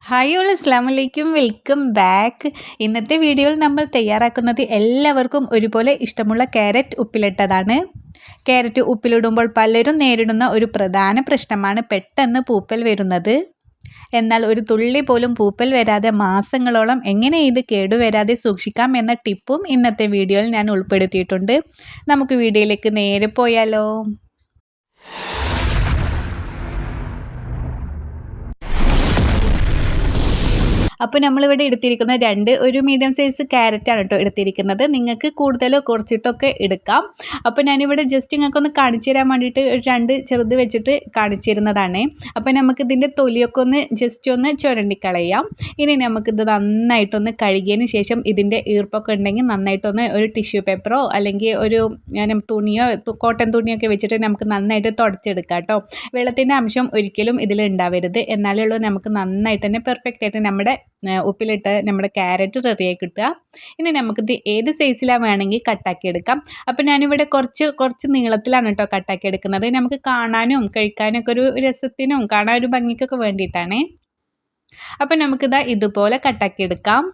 Hi all അസ്സലാമലൈക്കും welcome back. ഇന്നത്തെ വീഡിയോയിൽ നമ്മൾ തയ്യാറാക്കുന്നത് എല്ലാവർക്കും ഒരുപോലെ ഇഷ്ടമുള്ള ക്യാരറ്റ് ഉപ്പിലിട്ടതാണ്. ക്യാരറ്റ് ഉപ്പിലിടുമ്പോൾ പലരും നേരിടുന്ന ഒരു പ്രധാന പ്രശ്നമാണ് പെട്ടെന്ന് പൂപ്പൽ വരുന്നത്. എന്നാൽ ഒരു തുള്ളി പോലും പൂപ്പൽ വരാതെ മാസങ്ങളോളം എങ്ങനെ ഇത് കേടുവരാതെ സൂക്ഷിക്കാം എന്ന ടിപ്പും ഇന്നത്തെ വീഡിയോയിൽ ഞാൻ ഉൾപ്പെടുത്തിയിട്ടുണ്ട്. നമുക്ക് വീഡിയോയിലേക്ക് നേരെ പോയാലോ. അപ്പോൾ നമ്മളിവിടെ എടുത്തിരിക്കുന്ന ഒരു മീഡിയം സൈസ് ക്യാരറ്റാണ് കേട്ടോ എടുത്തിരിക്കുന്നത്. നിങ്ങൾക്ക് കൂടുതലോ കുറച്ചിട്ടൊക്കെ എടുക്കാം. അപ്പോൾ ഞാനിവിടെ ജസ്റ്റ് നിങ്ങൾക്കൊന്ന് കാണിച്ചു തരാൻ വേണ്ടിയിട്ട് രണ്ട് ചെറുത് വെച്ചിട്ട് കാണിച്ചു തരുന്നതാണ്. അപ്പോൾ നമുക്കിതിൻ്റെ തൊലിയൊക്കെ ഒന്ന് ജസ്റ്റ് ഒന്ന് ചുരണ്ടിക്കളയാം. ഇനി നമുക്കിത് നന്നായിട്ടൊന്ന് കഴുകിയതിന് ശേഷം ഇതിൻ്റെ ഈർപ്പൊക്കെ ഉണ്ടെങ്കിൽ നന്നായിട്ടൊന്ന് ഒരു ടിഷ്യൂ പേപ്പറോ അല്ലെങ്കിൽ ഒരു തുണിയോ കോട്ടൺ തുണിയൊക്കെ വെച്ചിട്ട് നമുക്ക് നന്നായിട്ട് തുടച്ചെടുക്കാം കേട്ടോ. വെള്ളത്തിൻ്റെ അംശം ഒരിക്കലും ഇതിൽ ഉണ്ടാവരുത്. എന്നാലേ ഉള്ളൂ നമുക്ക് നന്നായിട്ട് തന്നെ പെർഫെക്റ്റ് ആയിട്ട് നമ്മുടെ ഉപ്പിലിട്ട് നമ്മുടെ ക്യാരറ്റ് റെഡിയായി കിട്ടുക. ഇനി നമുക്കിത് ഏത് സൈസിലാണ് വേണമെങ്കിൽ കട്ടാക്കി എടുക്കാം. അപ്പോൾ ഞാനിവിടെ കുറച്ച് നീളത്തിലാണ് കേട്ടോ കട്ടാക്കി എടുക്കുന്നത്. നമുക്ക് കാണാനും കഴിക്കാനും ഒക്കെ ഒരു രസത്തിനും കാണാൻ ഒരു ഭംഗിക്കൊക്കെ വേണ്ടിയിട്ടാണ്. അപ്പോൾ നമുക്കിതാ ഇതുപോലെ കട്ടാക്കി എടുക്കാം.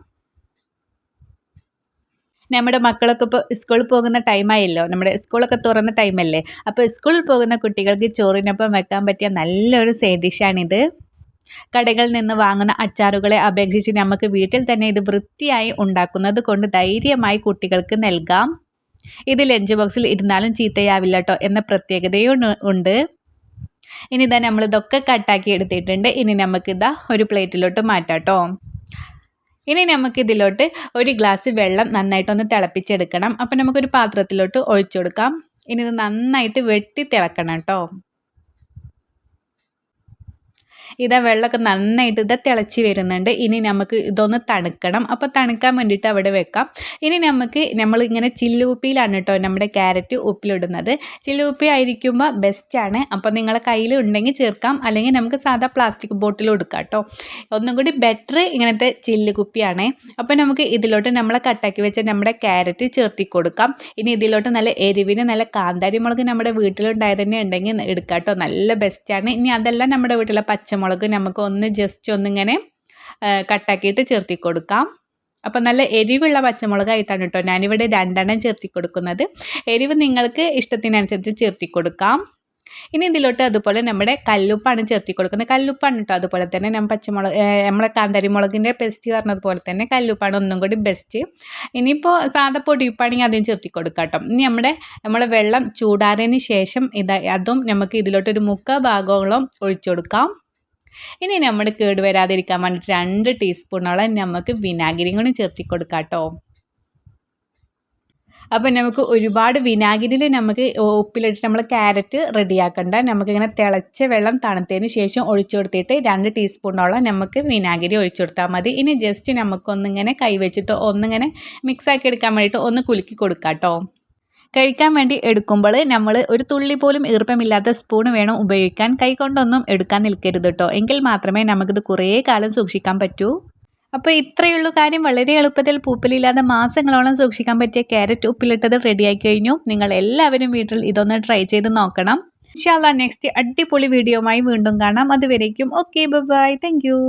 നമ്മുടെ മക്കളൊക്കെ ഇപ്പോൾ സ്കൂളിൽ പോകുന്ന ടൈമായല്ലോ, നമ്മുടെ സ്കൂളൊക്കെ തുറന്ന ടൈമല്ലേ. അപ്പോൾ സ്കൂളിൽ പോകുന്ന കുട്ടികൾക്ക് ചോറിനൊപ്പം വെക്കാൻ പറ്റിയ നല്ലൊരു സൈഡ് ഡിഷാണിത്. കടകളിൽ നിന്ന് വാങ്ങുന്ന അച്ചാറുകളെ അപേക്ഷിച്ച് നമുക്ക് വീട്ടിൽ തന്നെ ഇത് വൃത്തിയായി ഉണ്ടാക്കുന്നത് കൊണ്ട് ധൈര്യമായി കുട്ടികൾക്ക് നൽകാം. ഇത് ലഞ്ച് ബോക്സിൽ ഇരുന്നാലും ചീത്തയാവില്ല കേട്ടോ എന്ന പ്രത്യേകതയും ഉണ്ട്. ഇനി ഇതാ നമ്മളിതൊക്കെ കട്ടാക്കി എടുത്തിട്ടുണ്ട്. ഇനി നമുക്കിതാ ഒരു പ്ലേറ്റിലോട്ട് മാറ്റാം കേട്ടോ. ഇനി നമുക്കിതിലോട്ട് ഒരു ഗ്ലാസ് വെള്ളം നന്നായിട്ടൊന്ന് തിളപ്പിച്ചെടുക്കണം. അപ്പം നമുക്കൊരു പാത്രത്തിലോട്ട് ഒഴിച്ചു കൊടുക്കാം. ഇനി ഇത് നന്നായിട്ട് വെട്ടി തിളക്കണം കേട്ടോ. ഇതാ വെള്ളമൊക്കെ നന്നായിട്ട് തിളച്ച് വരുന്നുണ്ട്. ഇനി നമുക്ക് ഇതൊന്ന് തണുക്കണം. അപ്പോൾ തണുക്കാൻ വേണ്ടിയിട്ട് അവിടെ വെക്കാം. ഇനി നമ്മളിങ്ങനെ ചില്ലുകുപ്പിയിലാണ് കേട്ടോ നമ്മുടെ ക്യാരറ്റ് ഉപ്പിലിടുന്നത്. ചില്ലുകുപ്പി ആയിരിക്കുമ്പോൾ ബെസ്റ്റാണ്. അപ്പോൾ നിങ്ങളെ കയ്യിൽ ഉണ്ടെങ്കിൽ ചേർക്കാം, അല്ലെങ്കിൽ നമുക്ക് സാധാ പ്ലാസ്റ്റിക് ബോട്ടിൽ എടുക്കാം കേട്ടോ. ഒന്നും കൂടി ബെറ്റർ ഇങ്ങനത്തെ ചില്ലുകുപ്പിയാണ്. അപ്പോൾ നമുക്ക് ഇതിലോട്ട് നമ്മളെ കട്ടാക്കി വെച്ച നമ്മുടെ ക്യാരറ്റ് ചേർത്തി കൊടുക്കാം. ഇനി ഇതിലോട്ട് നല്ല എരിവിന് നല്ല കാന്താരി മുളക് നമ്മുടെ വീട്ടിലുണ്ടായത് തന്നെ ഉണ്ടെങ്കിൽ എടുക്കാം കേട്ടോ. നല്ല ബെസ്റ്റാണ്. ഇനി അതല്ല നമ്മുടെ വീട്ടിലെ പച്ചമുളക് നമുക്ക് ജസ്റ്റ് ഒന്നിങ്ങനെ കട്ടാക്കിയിട്ട് ചേർത്തി കൊടുക്കാം. അപ്പം നല്ല എരിവുള്ള പച്ചമുളകായിട്ടാണ് കേട്ടോ ഞാനിവിടെ 2 ചേർത്തി കൊടുക്കുന്നത്. എരിവ് നിങ്ങൾക്ക് ഇഷ്ടത്തിനനുസരിച്ച് ചേർത്തി കൊടുക്കാം. ഇനി ഇതിലോട്ട് അതുപോലെ നമ്മുടെ കല്ലുപ്പാണ് ചേർത്തി കൊടുക്കുന്നത്. കല്ലുപ്പാണ് കേട്ടോ. അതുപോലെ തന്നെ നമ്മളെ കാന്താരി മുളകിൻ്റെ പേസ്റ്റ് പറഞ്ഞതുപോലെ തന്നെ കല്ലുപ്പാണ് ഒന്നും കൂടി ബെസ്റ്റ്. ഇനിയിപ്പോൾ സാധാ പൊടിയുപ്പാണെങ്കിൽ അതും ചേർത്തി കൊടുക്കാം കേട്ടോ. ഇനി നമ്മളെ വെള്ളം ചൂടാറിയതിന് ശേഷം അതും നമുക്ക് ഇതിലോട്ടൊരു 3/4 ഭാഗത്തോളം ഒഴിച്ചു കൊടുക്കാം. ഇനി നമ്മൾ കേടുവരാതിരിക്കാൻ വേണ്ടിയിട്ട് 2 ടീസ്പൂണോളം നമുക്ക് വിനാഗിരിയും കൂടി ചേർത്തി കൊടുക്കാം കേട്ടോ. അപ്പം നമുക്ക് ഒരുപാട് വിനാഗിരിയിൽ നമുക്ക് ഉപ്പിലിട്ട് നമ്മൾ ക്യാരറ്റ് റെഡിയാക്കണ്ട. നമുക്കിങ്ങനെ തിളച്ച വെള്ളം തണുത്തതിന് ശേഷം ഒഴിച്ചു കൊടുത്തിട്ട് 2 ടീസ്പൂണോളം നമുക്ക് വിനാഗിരി ഒഴിച്ചു കൊടുത്താൽ മതി. ഇനി ജസ്റ്റ് നമുക്കൊന്നിങ്ങനെ കൈവച്ചിട്ട് ഒന്നിങ്ങനെ മിക്സാക്കി എടുക്കാൻ വേണ്ടിയിട്ട് ഒന്ന് കുലുക്കി കൊടുക്കാം കേട്ടോ. കഴിക്കാൻ വേണ്ടി എടുക്കുമ്പോൾ നമ്മൾ ഒരു തുള്ളി പോലും ഈർപ്പമില്ലാത്ത സ്പൂൺ വേണം ഉപയോഗിക്കാൻ. കൈകൊണ്ടൊന്നും എടുക്കാൻ നിൽക്കരുത് കേട്ടോ. എങ്കിൽ മാത്രമേ നമുക്കിത് കുറേ കാലം സൂക്ഷിക്കാൻ പറ്റൂ. അപ്പോൾ ഇത്രയുള്ള കാര്യം. വളരെ എളുപ്പത്തിൽ പൂപ്പലില്ലാതെ മാസങ്ങളോളം സൂക്ഷിക്കാൻ പറ്റിയ ക്യാരറ്റ് ഉപ്പിലിട്ടത് റെഡിയായി കഴിഞ്ഞു. നിങ്ങൾ എല്ലാവരും വീട്ടിൽ ഇതൊന്ന് ട്രൈ ചെയ്ത് നോക്കണം. ഇൻഷാ അല്ലാഹ് നെക്സ്റ്റ് അടിപൊളി വീഡിയോയുമായി വീണ്ടും കാണാം. അതുവരേക്കും ഓക്കെ ബൈ. Thank you.